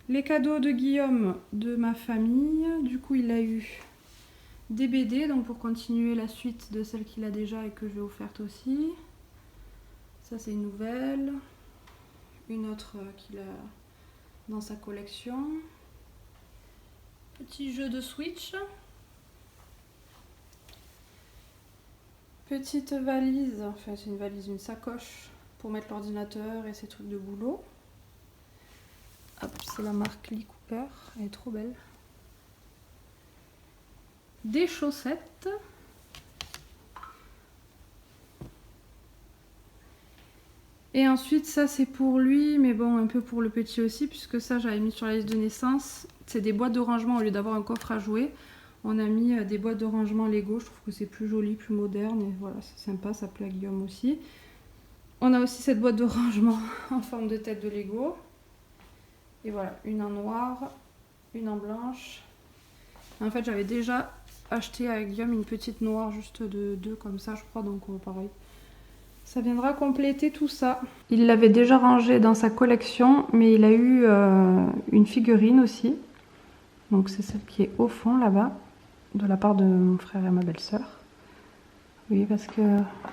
Les cadeaux de Guillaume de ma famille. Du coup, il a eu des BD, donc pour continuer la suite de celle qu'il a déjà et que je lui ai offerte aussi. Ça, c'est une nouvelle. Une autre qu'il a dans sa collection. Petit jeu de Switch. Petite valise, enfin c'est une valise, une sacoche pour mettre l'ordinateur et ses trucs de boulot. Hop, c'est la marque Lee Cooper, elle est trop belle. Des chaussettes. Et ensuite ça c'est pour lui, mais bon un peu pour le petit aussi, puisque ça j'avais mis sur la liste de naissance. C'est des boîtes de rangement au lieu d'avoir un coffre à jouer. On a mis des boîtes de rangement Lego, je trouve que c'est plus joli, plus moderne, et voilà c'est sympa, ça plaît à Guillaume aussi. On a aussi cette boîte de rangement en forme de tête de Lego. Et voilà, une en noir, une en blanche. En fait j'avais déjà acheté à Guillaume une petite noire juste de deux comme ça je crois, donc pareil. Ça viendra compléter tout ça. Il l'avait déjà rangé dans sa collection, mais il a eu une figurine aussi. Donc c'est celle qui est au fond là-bas, de la part de mon frère et ma belle-sœur. Oui, parce que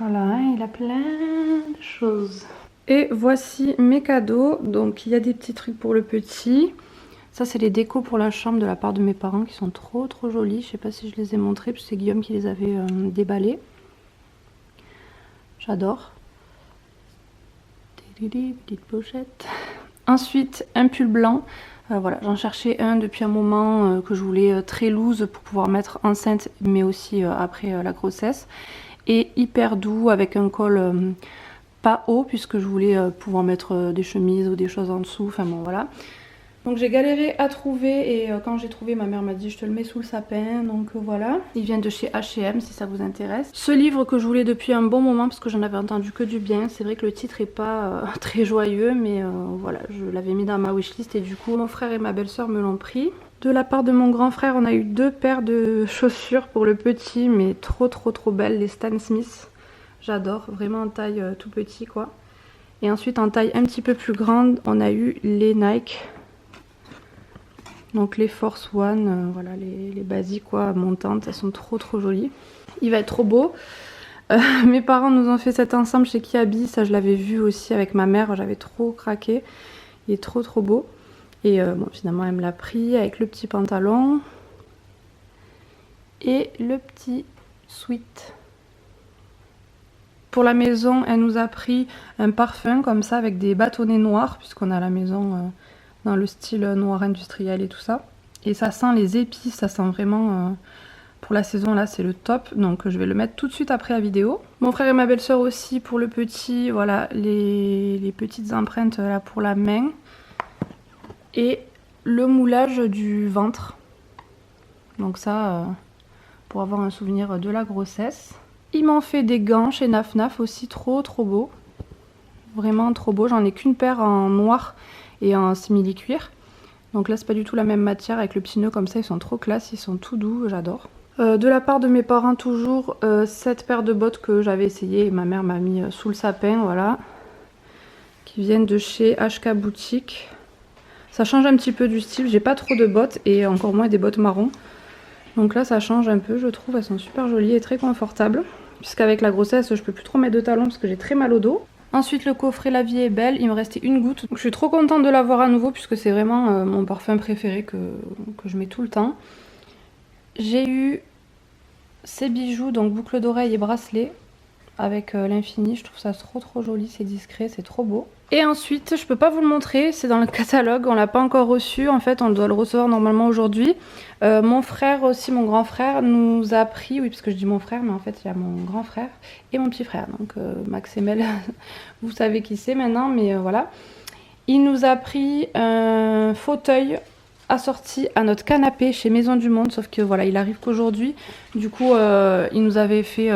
voilà, hein, il a plein de choses. Et voici mes cadeaux. Donc il y a des petits trucs pour le petit. Ça c'est les décos pour la chambre de la part de mes parents qui sont trop jolis. Je sais pas si je les ai montrés, parce que c'est Guillaume qui les avait déballés. J'adore. Petite pochette. Ensuite, un pull blanc. Voilà, j'en cherchais un depuis un moment que je voulais très loose pour pouvoir mettre enceinte, mais aussi après la grossesse. Et hyper doux avec un col pas haut, puisque je voulais pouvoir mettre des chemises ou des choses en dessous. Enfin bon, voilà. Donc j'ai galéré à trouver et quand j'ai trouvé, ma mère m'a dit je te le mets sous le sapin, donc voilà. Il vient de chez H&M si ça vous intéresse. Ce livre que je voulais depuis un bon moment parce que j'en avais entendu que du bien. C'est vrai que le titre est pas très joyeux, mais voilà, je l'avais mis dans ma wishlist et du coup mon frère et ma belle-sœur me l'ont pris. De la part de mon grand frère, on a eu 2 paires de chaussures pour le petit, mais trop belles, les Stan Smith. J'adore, vraiment en taille tout petit quoi. Et ensuite en taille un petit peu plus grande, on a eu les Nike. Donc les Force One, voilà, les basiques quoi, montantes, elles sont trop jolies. Il va être trop beau. Mes parents nous ont fait cet ensemble chez Kiabi, ça je l'avais vu aussi avec ma mère, j'avais trop craqué. Il est trop beau. Et bon, finalement elle me l'a pris avec le petit pantalon. Et le petit sweat. Pour la maison, elle nous a pris un parfum comme ça avec des bâtonnets noirs, puisqu'on a la maison dans le style noir industriel et tout ça. Et ça sent les épices, ça sent vraiment, pour la saison là c'est le top. Donc je vais le mettre tout de suite après la vidéo. Mon frère et ma belle-sœur aussi pour le petit, voilà les petites empreintes là pour la main. Et le moulage du ventre. Donc ça, pour avoir un souvenir de la grossesse. Ils m'ont fait des gants chez Naf Naf aussi, trop beau. Vraiment trop beau, j'en ai qu'une paire en noir et en simili-cuir. Donc là c'est pas du tout la même matière, avec le petit nœud comme ça, ils sont trop classe, ils sont tout doux, j'adore. De la part de mes parents toujours, cette paire de bottes que j'avais essayé et ma mère m'a mis sous le sapin, voilà. Qui viennent de chez HK Boutique. Ça change un petit peu du style, j'ai pas trop de bottes et encore moins des bottes marron. Donc là ça change un peu je trouve, elles sont super jolies et très confortables. Puisqu'avec la grossesse je peux plus trop mettre de talons parce que j'ai très mal au dos. Ensuite le coffret La Vie est belle, il me restait une goutte. Donc, je suis trop contente de l'avoir à nouveau puisque c'est vraiment mon parfum préféré que je mets tout le temps. J'ai eu ces bijoux, donc boucle d'oreille et bracelet avec l'infini, je trouve ça trop joli, c'est discret, c'est trop beau. Et ensuite, je peux pas vous le montrer, c'est dans le catalogue, on l'a pas encore reçu, en fait on doit le recevoir normalement aujourd'hui. Mon frère aussi, mon grand frère, nous a pris, oui parce que je dis mon frère, mais en fait il y a mon grand frère et mon petit frère, donc Max et Mel, vous savez qui c'est maintenant, mais voilà. Il nous a pris un fauteuil assorti à notre canapé chez Maison du Monde, sauf que voilà, il arrive qu'aujourd'hui, du coup il nous avait fait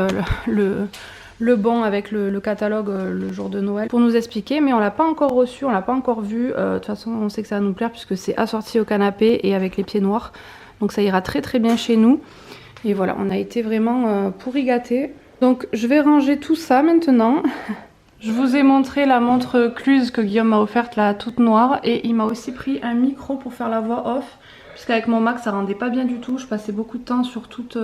le bon avec le catalogue le jour de Noël pour nous expliquer, mais on l'a pas encore reçu, on l'a pas encore vu. De toute façon on sait que ça va nous plaire puisque c'est assorti au canapé et avec les pieds noirs, donc ça ira très bien chez nous. Et voilà, on a été vraiment pourri gâtés. Donc je vais ranger tout ça maintenant. Je vous ai montré la montre Cluse que Guillaume m'a offerte, là, toute noire. Et il m'a aussi pris un micro pour faire la voix off. Puisqu'avec mon Mac, ça rendait pas bien du tout. Je passais beaucoup de temps sur toutes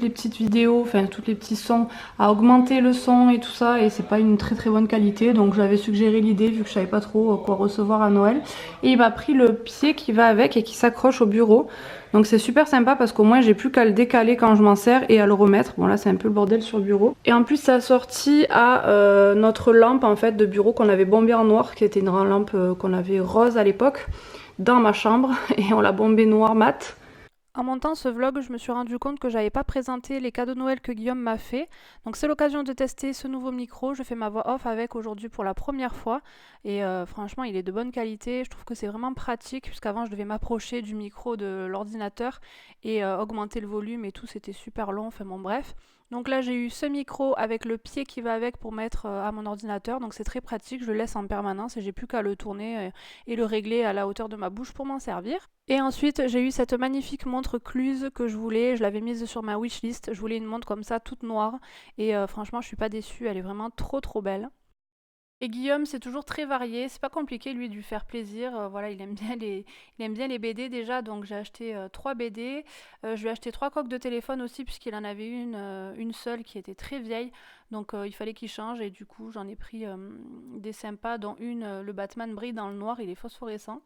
les petites vidéos, enfin, tous les petits sons, à augmenter le son et tout ça. Et c'est pas une très très bonne qualité. Donc j'avais suggéré l'idée, vu que je savais pas trop quoi recevoir à Noël. Et il m'a pris le pied qui va avec et qui s'accroche au bureau. Donc c'est super sympa parce qu'au moins j'ai plus qu'à le décaler quand je m'en sers et à le remettre. Bon là c'est un peu le bordel sur le bureau. Et en plus ça a sorti à notre lampe en fait de bureau qu'on avait bombée en noir, qui était une lampe qu'on avait rose à l'époque, dans ma chambre, et on l'a bombée noir mat. En montant ce vlog, je me suis rendu compte que j'avais pas présenté les cadeaux de Noël que Guillaume m'a fait. Donc c'est l'occasion de tester ce nouveau micro. Je fais ma voix off avec aujourd'hui pour la première fois. Et franchement, il est de bonne qualité. Je trouve que c'est vraiment pratique, puisqu'avant je devais m'approcher du micro de l'ordinateur et augmenter le volume et tout. C'était super long, enfin bon bref. Donc là j'ai eu ce micro avec le pied qui va avec pour mettre à mon ordinateur. Donc c'est très pratique, je le laisse en permanence et j'ai plus qu'à le tourner et le régler à la hauteur de ma bouche pour m'en servir. Et ensuite j'ai eu cette magnifique montre Cluse que je voulais, je l'avais mise sur ma wishlist. Je voulais une montre comme ça toute noire et franchement je suis pas déçue, elle est vraiment trop belle. Et Guillaume, c'est toujours très varié, c'est pas compliqué lui de lui faire plaisir. Voilà, il aime bien les BD déjà, donc j'ai acheté 3 BD. Je lui ai acheté 3 coques de téléphone aussi, puisqu'il en avait une seule qui était très vieille, donc il fallait qu'il change, et du coup j'en ai pris des sympas, dont une, le Batman brille dans le noir, il est phosphorescent.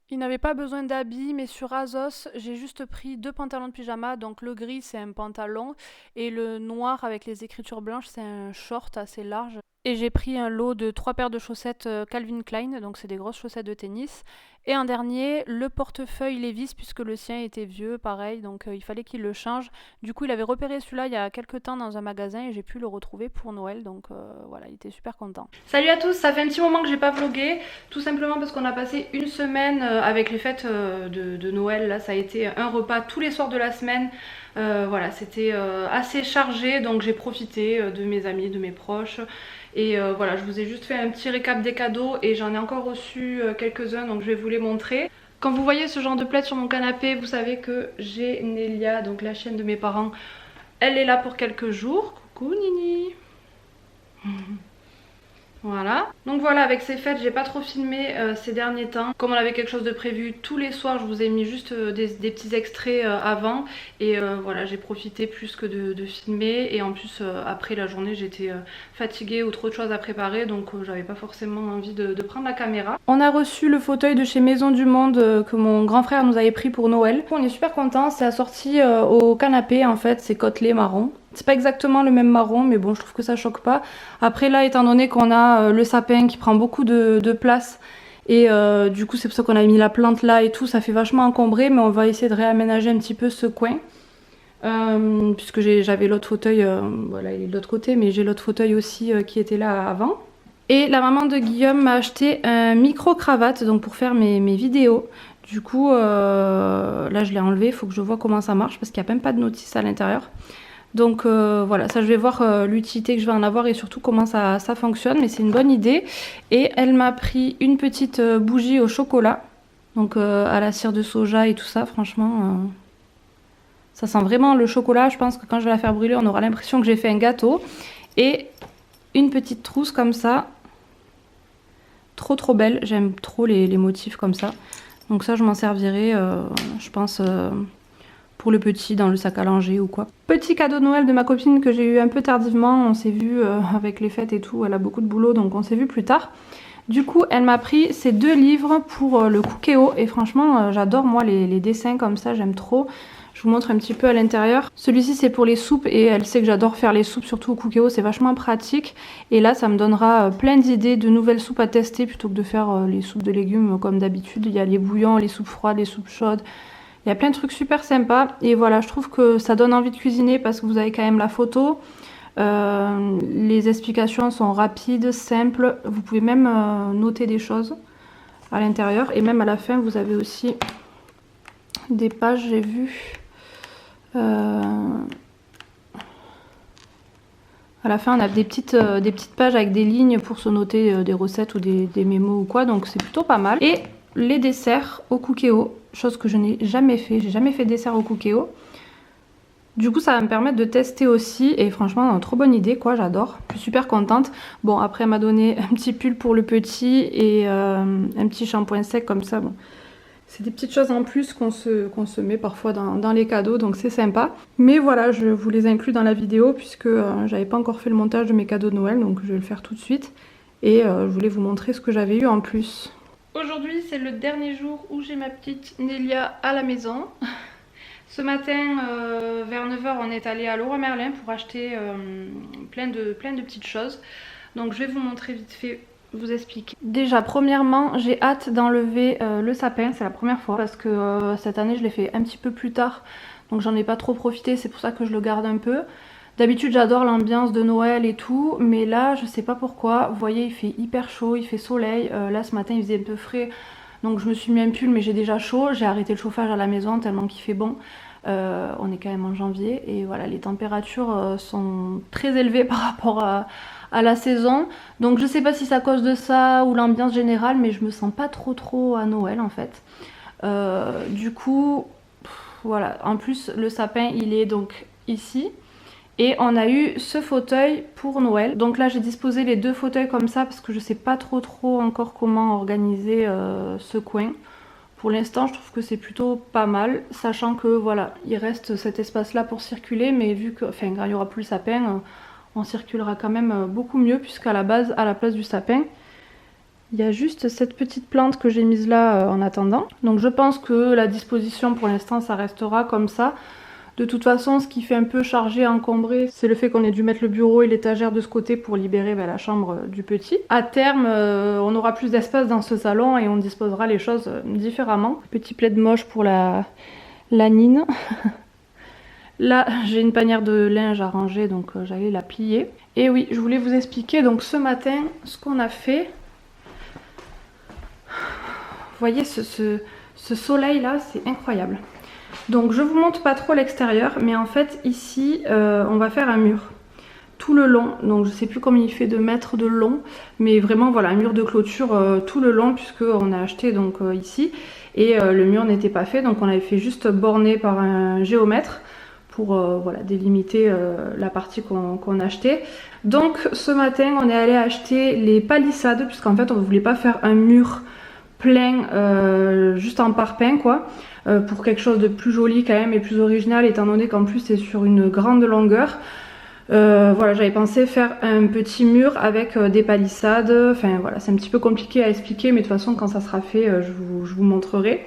Il n'avait pas besoin d'habits, mais sur Azos, j'ai juste pris 2 pantalons de pyjama. Donc le gris, c'est un pantalon, et le noir avec les écritures blanches, c'est un short assez large. Et j'ai pris un lot de 3 paires de chaussettes Calvin Klein, donc c'est des grosses chaussettes de tennis. Et en dernier, le portefeuille Levi's, puisque le sien était vieux, pareil, donc il fallait qu'il le change. Du coup, il avait repéré celui-là il y a quelques temps dans un magasin et j'ai pu le retrouver pour Noël, donc voilà, il était super content. Salut à tous, ça fait un petit moment que j'ai pas vlogué, tout simplement parce qu'on a passé une semaine avec les fêtes de Noël. Là, ça a été un repas tous les soirs de la semaine. Voilà, c'était assez chargé, donc j'ai profité de mes amis, de mes proches. Et voilà, je vous ai juste fait un petit récap des cadeaux et j'en ai encore reçu quelques-uns, donc je vais vous les montrer. Quand vous voyez ce genre de plaid sur mon canapé, vous savez que j'ai Nelia, donc la chienne de mes parents. Elle est là pour quelques jours. Coucou Nini. Voilà, donc voilà, avec ces fêtes j'ai pas trop filmé ces derniers temps. Comme on avait quelque chose de prévu tous les soirs, je vous ai mis juste des petits extraits avant. Et voilà, j'ai profité plus que de filmer. Et en plus après la journée j'étais fatiguée ou trop de choses à préparer, donc j'avais pas forcément envie de prendre la caméra. On a reçu le fauteuil de chez Maison du Monde que mon grand frère nous avait pris pour Noël. On est super contents, c'est assorti au canapé en fait, c'est côtelé marron. C'est pas exactement le même marron, mais bon, je trouve que ça choque pas. Après là, étant donné qu'on a le sapin qui prend beaucoup de place, et du coup c'est pour ça qu'on a mis la plante là et tout, ça fait vachement encombré, mais on va essayer de réaménager un petit peu ce coin. Puisque j'avais l'autre fauteuil, voilà, il est de l'autre côté, mais j'ai l'autre fauteuil aussi qui était là avant. Et la maman de Guillaume m'a acheté un micro-cravate, donc pour faire mes vidéos. Du coup, là je l'ai enlevé, il faut que je vois comment ça marche, parce qu'il n'y a même pas de notice à l'intérieur. Donc voilà, ça je vais voir l'utilité que je vais en avoir et surtout comment ça fonctionne, mais c'est une bonne idée. Et elle m'a pris une petite bougie au chocolat, donc à la cire de soja et tout ça, franchement, ça sent vraiment le chocolat. Je pense que quand je vais la faire brûler, on aura l'impression que j'ai fait un gâteau. Et une petite trousse comme ça, trop belle, j'aime trop les motifs comme ça. Donc ça je m'en servirai, je pense... pour le petit dans le sac à langer ou quoi. Petit cadeau de Noël de ma copine que j'ai eu un peu tardivement, on s'est vu avec les fêtes et tout, elle a beaucoup de boulot donc on s'est vu plus tard. Du coup elle m'a pris ces 2 livres pour le Cookéo et franchement j'adore moi les dessins comme ça, j'aime trop. Je vous montre un petit peu à l'intérieur. Celui-ci c'est pour les soupes et elle sait que j'adore faire les soupes, surtout au Cookéo, c'est vachement pratique. Et là ça me donnera plein d'idées de nouvelles soupes à tester plutôt que de faire les soupes de légumes comme d'habitude. Il y a les bouillons, les soupes froides, les soupes chaudes. Il y a plein de trucs super sympas et voilà, je trouve que ça donne envie de cuisiner parce que vous avez quand même la photo. Les explications sont rapides, simples. Vous pouvez même noter des choses à l'intérieur et même à la fin vous avez aussi des pages, j'ai vu. À la fin on a des petites pages avec des lignes pour se noter des recettes ou des mémos ou quoi, donc c'est plutôt pas mal. Et les desserts au Cookéo, chose que je n'ai jamais fait. J'ai jamais fait de dessert au Cookéo. Du coup ça va me permettre de tester aussi et franchement trop bonne idée quoi, j'adore, je suis super contente. Bon après elle m'a donné un petit pull pour le petit et un petit shampoing sec comme ça, bon. C'est des petites choses en plus qu'on se met parfois dans les cadeaux, donc c'est sympa. Mais voilà, je vous les inclus dans la vidéo puisque j'avais pas encore fait le montage de mes cadeaux de Noël, donc je vais le faire tout de suite. Et je voulais vous montrer ce que j'avais eu en plus. Aujourd'hui, c'est le dernier jour où j'ai ma petite Nélia à la maison. Ce matin, vers 9 h, on est allé à Leroy Merlin pour acheter plein de petites choses. Donc je vais vous montrer vite fait, vous expliquer. Déjà premièrement j'ai hâte d'enlever le sapin, c'est la première fois parce que cette année je l'ai fait un petit peu plus tard, donc j'en ai pas trop profité, c'est pour ça que je le garde un peu. D'habitude j'adore l'ambiance de Noël et tout, mais là je sais pas pourquoi, vous voyez il fait hyper chaud, il fait soleil, là ce matin il faisait un peu frais, donc je me suis mis un pull mais j'ai déjà chaud, j'ai arrêté le chauffage à la maison tellement qu'il fait bon. On est quand même en janvier et voilà, les températures sont très élevées par rapport à la saison, donc je sais pas si c'est à cause de ça ou l'ambiance générale, mais je me sens pas trop à Noël en fait. Du coup voilà, en plus le sapin il est donc ici et on a eu ce fauteuil pour Noël. Donc là j'ai disposé les deux fauteuils comme ça parce que je sais pas trop encore comment organiser ce coin. Pour l'instant je trouve que c'est plutôt pas mal, sachant que voilà, il reste cet espace là pour circuler, mais vu que, enfin quand il n'y aura plus le sapin, on circulera quand même beaucoup mieux, puisqu'à la base, à la place du sapin, il y a juste cette petite plante que j'ai mise là en attendant. Donc je pense que la disposition pour l'instant ça restera comme ça. De toute façon, ce qui fait un peu chargé, encombré, c'est le fait qu'on ait dû mettre le bureau et l'étagère de ce côté pour libérer la chambre du petit. À terme, on aura plus d'espace dans ce salon et on disposera les choses différemment. Petit plaid moche pour la Nine. Là, j'ai une panière de linge à ranger, donc j'allais la plier. Et oui, je voulais vous expliquer donc ce matin ce qu'on a fait. Vous voyez ce soleil là, c'est incroyable. Donc je vous montre pas trop l'extérieur, mais en fait ici on va faire un mur tout le long. Donc je sais plus combien il fait de mètres de long, mais vraiment voilà, un mur de clôture tout le long, puisque on a acheté donc ici et le mur n'était pas fait, donc on avait fait juste borné par un géomètre pour voilà, délimiter la partie qu'on a acheté. Donc ce matin on est allé acheter les palissades, puisqu'en fait on ne voulait pas faire un mur plein juste en parpaing quoi, pour quelque chose de plus joli quand même et plus original, étant donné qu'en plus c'est sur une grande longueur. Voilà, j'avais pensé faire un petit mur avec des palissades. Enfin voilà, c'est un petit peu compliqué à expliquer, mais de toute façon quand ça sera fait je vous montrerai.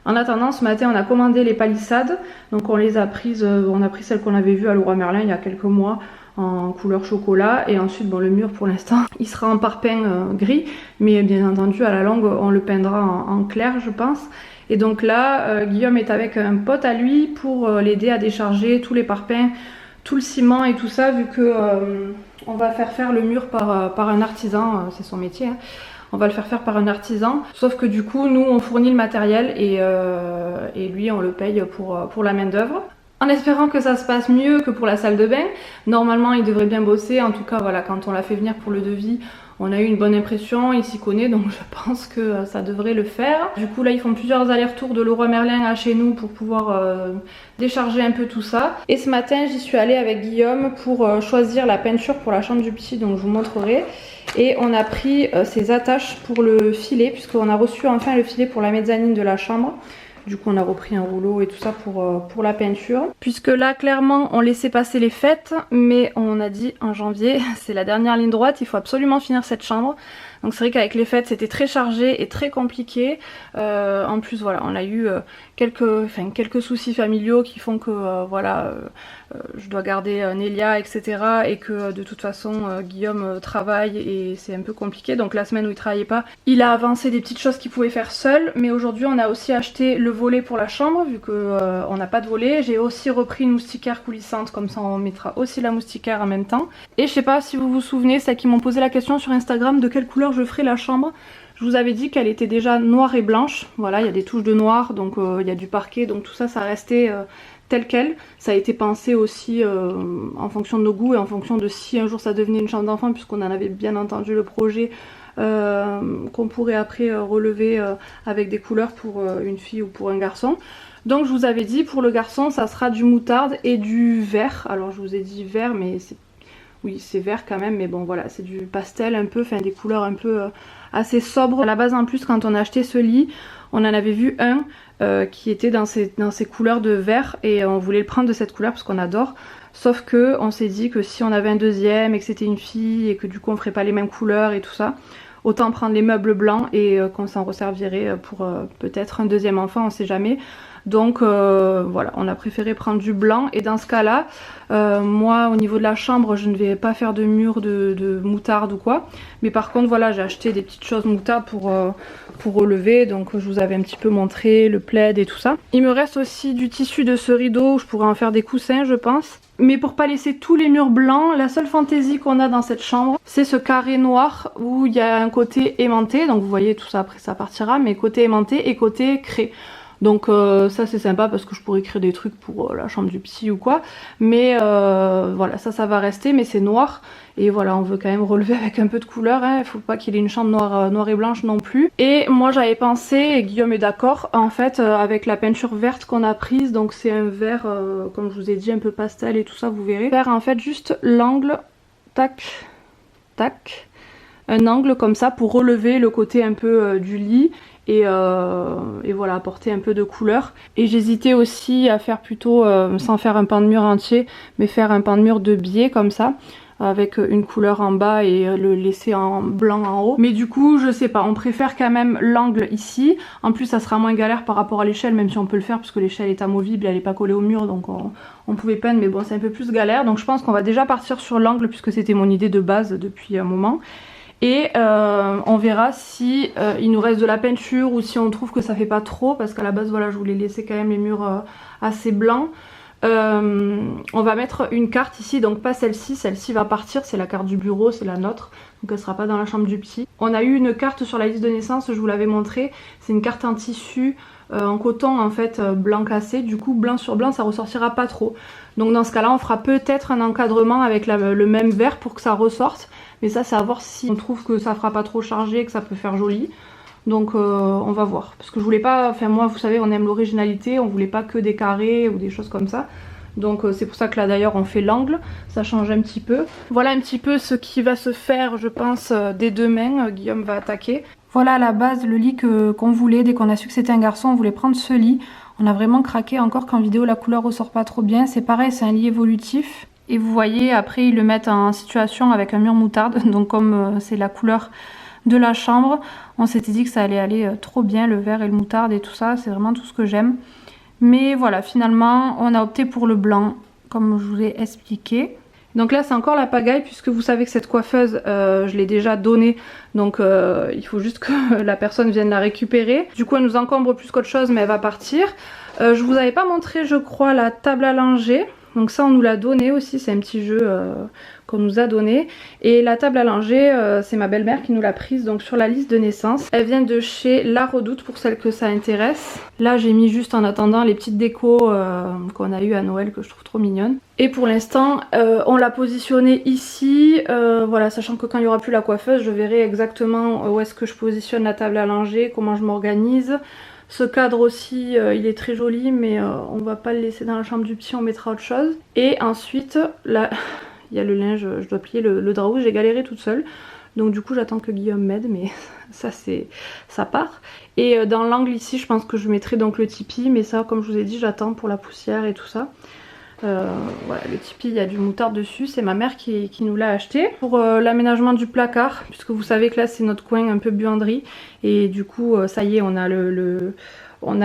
En attendant, ce matin on a commandé les palissades, donc on les a prises, on a pris celles qu'on avait vues à Leroy Merlin il y a quelques mois en couleur chocolat, et ensuite bon, le mur pour l'instant il sera en parpaing gris, mais bien entendu à la longue on le peindra en clair je pense. Et donc là Guillaume est avec un pote à lui pour l'aider à décharger tous les parpaings, tout le ciment et tout ça, vu que on va faire le mur par un artisan, c'est son métier hein. On va le faire par un artisan, sauf que du coup nous on fournit le matériel et lui on le paye pour la main d'œuvre. En espérant que ça se passe mieux que pour la salle de bain. Normalement il devrait bien bosser, en tout cas voilà, quand on l'a fait venir pour le devis, on a eu une bonne impression, il s'y connaît, donc je pense que ça devrait le faire. Du coup là ils font plusieurs allers-retours de Leroy Merlin à chez nous pour pouvoir décharger un peu tout ça. Et ce matin j'y suis allée avec Guillaume pour choisir la peinture pour la chambre du petit, donc je vous montrerai. Et on a pris ces attaches pour le filet, puisqu'on a reçu enfin le filet pour la mezzanine de la chambre. Du coup on a repris un rouleau et tout ça pour la peinture. Puisque là clairement on laissait passer les fêtes, mais on a dit en janvier c'est la dernière ligne droite, il faut absolument finir cette chambre. Donc c'est vrai qu'avec les fêtes c'était très chargé et très compliqué. En plus voilà, on a eu quelques soucis familiaux qui font que voilà, je dois garder Nélia etc. Et que de toute façon Guillaume travaille et c'est un peu compliqué. Donc la semaine où il travaillait pas, il a avancé des petites choses qu'il pouvait faire seul. Mais aujourd'hui on a aussi acheté le volet pour la chambre, vu que on n'a pas de volet. J'ai aussi repris une moustiquaire coulissante, comme ça on mettra aussi la moustiquaire en même temps. Et je sais pas si vous vous souvenez, celles qui m'ont posé la question sur Instagram de quelle couleur je ferai la chambre. Je vous avais dit qu'elle était déjà noire et blanche. Voilà, il y a des touches de noir, donc il y a du parquet, donc tout ça, ça restait tel quel. Ça a été pensé aussi en fonction de nos goûts et en fonction de si un jour ça devenait une chambre d'enfant, puisqu'on en avait bien entendu le projet qu'on pourrait après relever avec des couleurs pour une fille ou pour un garçon. Donc je vous avais dit pour le garçon ça sera du moutarde et du vert. Alors je vous ai dit vert mais oui c'est vert quand même, mais bon voilà, c'est du pastel un peu, enfin des couleurs un peu assez sobres. À la base en plus quand on a acheté ce lit, on en avait vu un qui était dans ces couleurs de vert et on voulait le prendre de cette couleur parce qu'on adore. Sauf que on s'est dit que si on avait un deuxième et que c'était une fille et que du coup on ferait pas les mêmes couleurs et tout ça, autant prendre les meubles blancs et qu'on s'en resservirait pour peut-être un deuxième enfant, on sait jamais. Donc voilà, on a préféré prendre du blanc. Et dans ce cas là, moi au niveau de la chambre je ne vais pas faire de mur de moutarde ou quoi. Mais par contre voilà, j'ai acheté des petites choses moutarde pour relever. Donc je vous avais un petit peu montré le plaid et tout ça. Il me reste aussi du tissu de ce rideau, je pourrais en faire des coussins je pense. Mais pour pas laisser tous les murs blancs, la seule fantaisie qu'on a dans cette chambre, c'est ce carré noir où il y a un côté aimanté. Donc vous voyez tout ça, après ça partira, mais côté aimanté et côté craie. Donc ça c'est sympa parce que je pourrais créer des trucs pour la chambre du psy ou quoi. Mais voilà, ça va rester, mais c'est noir. Et voilà, on veut quand même relever avec un peu de couleur, hein. Il faut pas qu'il ait une chambre noire et blanche non plus. Et moi j'avais pensé, et Guillaume est d'accord, en fait avec la peinture verte qu'on a prise, donc c'est un vert, comme je vous ai dit, un peu pastel et tout ça, vous verrez. Faire en fait juste l'angle, tac, tac, un angle comme ça pour relever le côté un peu du lit. Et voilà, apporter un peu de couleur. Et j'hésitais aussi à faire plutôt, sans faire un pan de mur entier, mais faire un pan de mur de biais comme ça, avec une couleur en bas et le laisser en blanc en haut. Mais du coup je sais pas, on préfère quand même l'angle ici. En plus ça sera moins galère par rapport à l'échelle, même si on peut le faire parce que l'échelle est amovible, elle est pas collée au mur, donc on pouvait peindre, mais bon c'est un peu plus galère. Donc je pense qu'on va déjà partir sur l'angle puisque c'était mon idée de base depuis un moment. Et on verra si il nous reste de la peinture ou si on trouve que ça fait pas trop, parce qu'à la base voilà, je voulais laisser quand même les murs assez blancs. On va mettre une carte ici, donc pas celle-ci va partir, c'est la carte du bureau, c'est la nôtre, donc elle sera pas dans la chambre du psy. On a eu une carte sur la liste de naissance, je vous l'avais montré, c'est une carte en tissu en coton en fait, blanc cassé, du coup blanc sur blanc ça ressortira pas trop. Donc dans ce cas là on fera peut-être un encadrement avec le même vert pour que ça ressorte, mais ça c'est à voir si on trouve que ça fera pas trop chargé, que ça peut faire joli. Donc on va voir, parce que je voulais pas, enfin moi vous savez on aime l'originalité, on voulait pas que des carrés ou des choses comme ça. Donc c'est pour ça que là d'ailleurs on fait l'angle, ça change un petit peu. Voilà un petit peu ce qui va se faire je pense dès demain, Guillaume va attaquer. Voilà à la base le lit qu'on voulait, dès qu'on a su que c'était un garçon on voulait prendre ce lit. On a vraiment craqué, encore qu'en vidéo la couleur ressort pas trop bien, c'est pareil c'est un lit évolutif. Et vous voyez après ils le mettent en situation avec un mur moutarde, donc comme c'est la couleur de la chambre, on s'était dit que ça allait aller trop bien, le vert et le moutarde et tout ça, c'est vraiment tout ce que j'aime. Mais voilà, finalement on a opté pour le blanc comme je vous ai expliqué. Donc là c'est encore la pagaille puisque vous savez que cette coiffeuse je l'ai déjà donnée, donc il faut juste que la personne vienne la récupérer. Du coup elle nous encombre plus qu'autre chose, mais elle va partir. Je vous avais pas montré je crois la table à langer. Donc ça on nous l'a donné aussi, c'est un petit jeu qu'on nous a donné. Et la table à langer, c'est ma belle-mère qui nous l'a prise donc sur la liste de naissance. Elle vient de chez La Redoute pour celles que ça intéresse. Là j'ai mis juste en attendant les petites décos qu'on a eu à Noël que je trouve trop mignonnes. Et pour l'instant on l'a positionnée ici, voilà, sachant que quand il n'y aura plus la coiffeuse je verrai exactement où est-ce que je positionne la table à langer, comment je m'organise. Ce cadre aussi il est très joli, mais on va pas le laisser dans la chambre du psy, on mettra autre chose. Et ensuite là il y a le linge, je dois plier le drap rouge, j'ai galéré toute seule. Donc du coup j'attends que Guillaume m'aide, mais ça part. Et dans l'angle ici je pense que je mettrai donc le tipi, mais ça comme je vous ai dit j'attends pour la poussière et tout ça. Voilà, le tipi il y a du moutarde dessus, c'est ma mère qui nous l'a acheté. Pour l'aménagement du placard, puisque vous savez que là c'est notre coin un peu buanderie, et du coup ça y est on a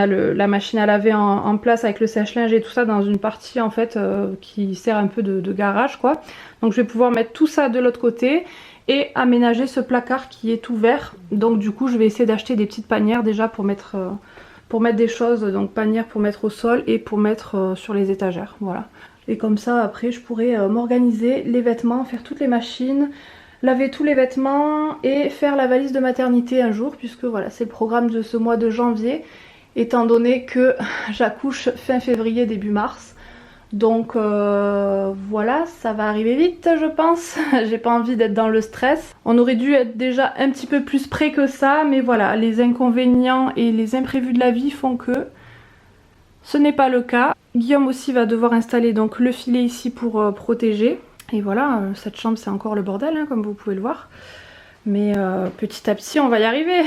la machine à laver en place avec le sèche-linge et tout ça dans une partie en fait qui sert un peu de garage quoi. Donc je vais pouvoir mettre tout ça de l'autre côté et aménager ce placard qui est ouvert. Donc du coup je vais essayer d'acheter des petites panières déjà pour mettre des choses, donc panières pour mettre au sol et pour mettre sur les étagères, voilà. Et comme ça après je pourrais m'organiser les vêtements, faire toutes les machines, laver tous les vêtements et faire la valise de maternité un jour, puisque voilà c'est le programme de ce mois de janvier, étant donné que j'accouche fin février début mars. Donc voilà, ça va arriver vite je pense. J'ai pas envie d'être dans le stress. On aurait dû être déjà un petit peu plus près que ça, mais voilà, les inconvénients et les imprévus de la vie font que ce n'est pas le cas. Guillaume aussi va devoir installer donc le filet ici pour protéger. Et voilà, cette chambre c'est encore le bordel hein, comme vous pouvez le voir. Mais petit à petit on va y arriver.